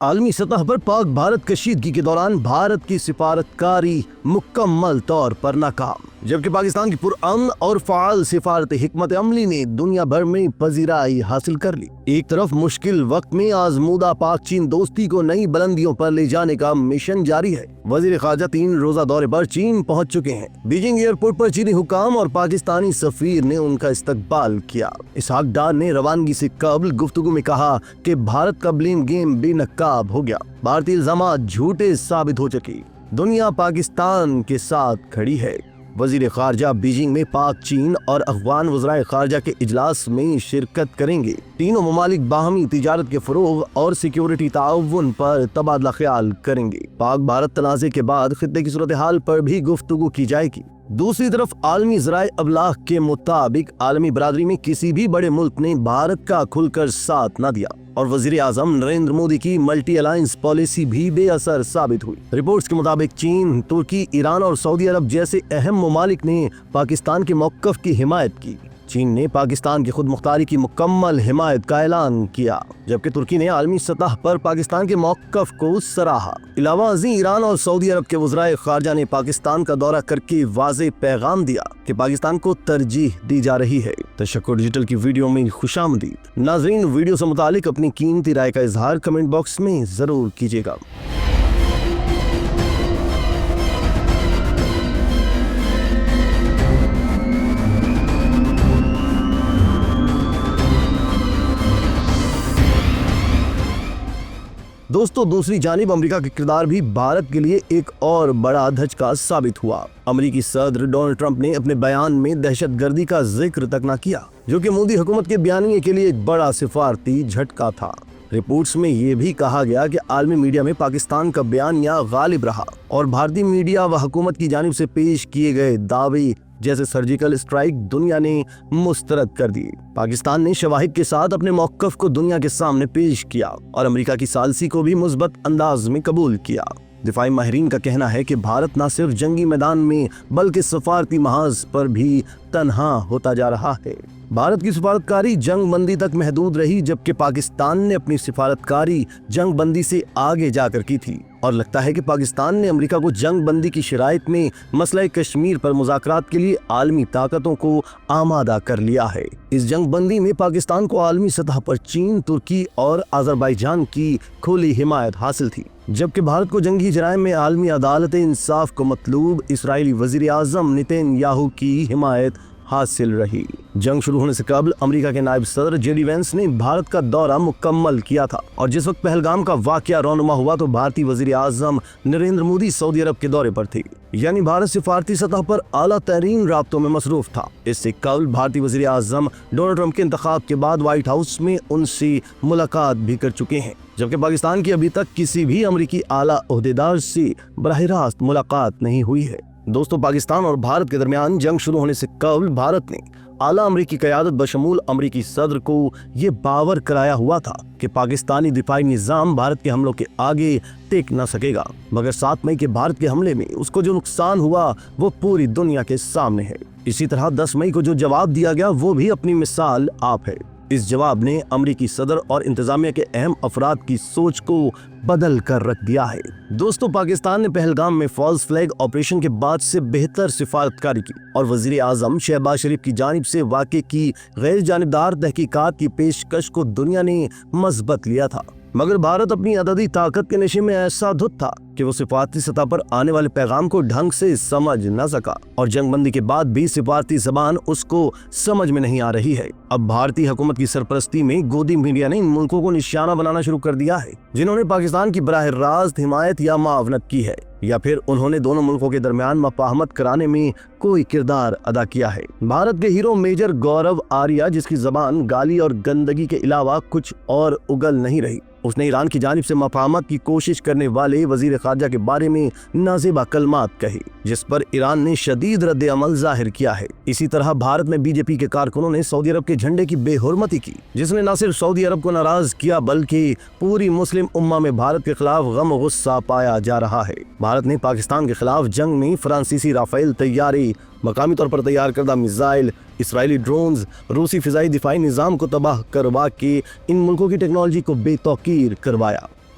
عالمی سطح پر پاک بھارت کشیدگی کے دوران بھارت کی سفارتکاری مکمل طور پر ناکام، جبکہ پاکستان کی پرامن اور فعال سفارت حکمت عملی نے دنیا بھر میں پذیرائی حاصل کر لی۔ ایک طرف مشکل وقت میں آزمودہ پاک چین دوستی کو نئی بلندیوں پر لے جانے کا مشن جاری ہے۔ وزیر خارجہ 3 روزہ دورے پر چین پہنچ چکے ہیں۔ بیجنگ ایئرپورٹ پر چینی حکام اور پاکستانی سفیر نے ان کا استقبال کیا۔ اسحاق ڈار نے روانگی سے قبل گفتگو میں کہا کہ بھارت کا بلیم گیم بے نقاب ہو گیا، بھارتی الزامات جھوٹے ثابت ہو چکے، دنیا پاکستان کے ساتھ کھڑی ہے۔ وزیر خارجہ بیجنگ میں پاک چین اور افغان وزرائے خارجہ کے اجلاس میں شرکت کریں گے۔ تینوں ممالک باہمی تجارت کے فروغ اور سیکیورٹی تعاون پر تبادلہ خیال کریں گے۔ پاک بھارت تنازع کے بعد خطے کی صورتحال پر بھی گفتگو کی جائے گی۔ دوسری طرف عالمی ذرائع ابلاغ کے مطابق عالمی برادری میں کسی بھی بڑے ملک نے بھارت کا کھل کر ساتھ نہ دیا اور وزیر اعظم نریندر مودی کی ملٹی الائنس پالیسی بھی بے اثر ثابت ہوئی۔ رپورٹس کے مطابق چین، ترکی، ایران اور سعودی عرب جیسے اہم ممالک نے پاکستان کے موقف کی حمایت کی۔ چین نے پاکستان کی خود مختاری کی مکمل حمایت کا اعلان کیا، جبکہ ترکی نے عالمی سطح پر پاکستان کے موقف کو سراہا۔ علاوہ ازیں ایران اور سعودی عرب کے وزرائے خارجہ نے پاکستان کا دورہ کر کے واضح پیغام دیا کہ پاکستان کو ترجیح دی جا رہی ہے۔ تشکر ڈیجیٹل کی ویڈیو میں خوش آمدید۔ ناظرین، ویڈیو سے متعلق اپنی قیمتی رائے کا اظہار کمنٹ باکس میں ضرور کیجیے گا۔ دوستو، دوسری جانب امریکہ کا کردار بھی بھارت کے لیے ایک اور بڑا دھچکا ثابت ہوا۔ امریکی صدر ڈونلڈ ٹرمپ نے اپنے بیان میں دہشت گردی کا ذکر تک نہ کیا، جو کہ مودی حکومت کے بیانیے کے لیے ایک بڑا سفارتی جھٹکا تھا۔ رپورٹس میں یہ بھی کہا گیا کہ عالمی میڈیا میں پاکستان کا بیانیہ غالب رہا اور بھارتی میڈیا و حکومت کی جانب سے پیش کیے گئے دعوے جیسے سرجیکل اسٹرائیک دنیا نے مسترد کر دی۔ پاکستان نے شواہد کے ساتھ اپنے موقف کو دنیا کے سامنے پیش کیا اور امریکہ کی ثالثی کو بھی مثبت انداز میں قبول کیا۔ دفاعی ماہرین کا کہنا ہے کہ بھارت نہ صرف جنگی میدان میں بلکہ سفارتی محاذ پر بھی تنہا ہوتا جا رہا ہے۔ بھارت کی سفارتکاری جنگ بندی تک محدود رہی، جبکہ پاکستان نے اپنی سفارتکاری جنگ بندی سے آگے جا کر کی تھی، اور لگتا ہے کہ پاکستان نے امریکہ کو جنگ بندی کی شرائط میں مسئلہ کشمیر پر مذاکرات کے لیے عالمی طاقتوں کو آمادہ کر لیا ہے۔ اس جنگ بندی میں پاکستان کو عالمی سطح پر چین، ترکی اور آذربائیجان کی کھلی حمایت حاصل تھی، جبکہ بھارت کو جنگی جرائم میں عالمی عدالت انصاف کو مطلوب اسرائیلی وزیر اعظم نیتن یاہو کی حمایت حاصل رہی۔ جنگ شروع ہونے سے قبل امریکہ کے نائب صدر جے ڈی وینس نے بھارت کا دورہ مکمل کیا تھا، اور جس وقت پہلگام کا واقعہ رونما ہوا تو بھارتی وزیر اعظم نریندر مودی سعودی عرب کے دورے پر تھے، یعنی بھارت سفارتی سطح پر اعلیٰ ترین رابطوں میں مصروف تھا۔ اس سے قبل بھارتی وزیر اعظم ڈونلڈ ٹرمپ کے انتخاب کے بعد وائٹ ہاؤس میں ان سے ملاقات بھی کر چکے ہیں، جبکہ پاکستان کی ابھی تک کسی بھی امریکی اعلیٰ عہدیدار سے براہ راست ملاقات نہیں ہوئی ہے۔ دوستو، پاکستان اور بھارت کے درمیان جنگ شروع ہونے سے قبل بھارت نے اعلیٰ امریکی قیادت بشمول امریکی صدر کو یہ باور کرایا ہوا تھا کہ پاکستانی دفاعی نظام بھارت کے حملوں کے آگے ٹک نہ سکے گا، مگر 7 مئی کے بھارت کے حملے میں اس کو جو نقصان ہوا وہ پوری دنیا کے سامنے ہے۔ اسی طرح 10 مئی کو جو جواب دیا گیا وہ بھی اپنی مثال آپ ہے۔ اس جواب نے امریکی صدر اور انتظامیہ کے اہم افراد کی سوچ کو بدل کر رکھ دیا ہے۔ دوستو، پاکستان نے پہلگام میں فالس فلیگ آپریشن کے بعد سے بہتر سفارتکاری کی اور وزیر اعظم شہباز شریف کی جانب سے واقع کی غیر جانبدار تحقیقات کی پیشکش کو دنیا نے مثبت لیا تھا، مگر بھارت اپنی عددی طاقت کے نشے میں ایسا دھت تھا کہ وہ سفارتی سطح پر آنے والے پیغام کو ڈھنگ سے سمجھ نہ سکا، اور جنگ بندی کے بعد بھی سفارتی زبان اس کو سمجھ میں نہیں آ رہی ہے۔ اب بھارتی حکومت کی سرپرستی میں گودی میڈیا نے ان ملکوں کو نشانہ بنانا شروع کر دیا ہے جنہوں نے پاکستان کی براہ راست حمایت یا معاونت کی ہے، یا پھر انہوں نے دونوں ملکوں کے درمیان مفاہمت کرانے میں کوئی کردار ادا کیا ہے۔ بھارت کے ہیرو میجر گورو آریہ، جس کی زبان گالی اور گندگی کے علاوہ کچھ اور اگل نہیں رہی، اس نے ایران کی جانب سے مفاہمت کی کوشش کرنے والے وزیر خارجہ کے بارے میں نازیبا کلمات کہی، جس پر ایران نے شدید رد عمل ظاہر کیا ہے۔ اسی طرح بھارت میں بی جے پی کے کارکنوں نے سعودی عرب کے جھنڈے کی بے حرمتی کی، جس نے نہ صرف سعودی عرب کو ناراض کیا بلکہ پوری مسلم امہ میں بھارت کے خلاف غم و غصہ پایا جا رہا ہے۔ بھارت نے پاکستان کے خلاف جنگ میں فرانسیسی رافیل طیارے، مقامی طور پر تیار کردہ میزائل، اسرائیلی ڈرونز، روسی فضائی دفاعی نظام کو تباہ کروا کے ان ملکوں کی ٹیکنالوجی کو بے توقیر کروایا۔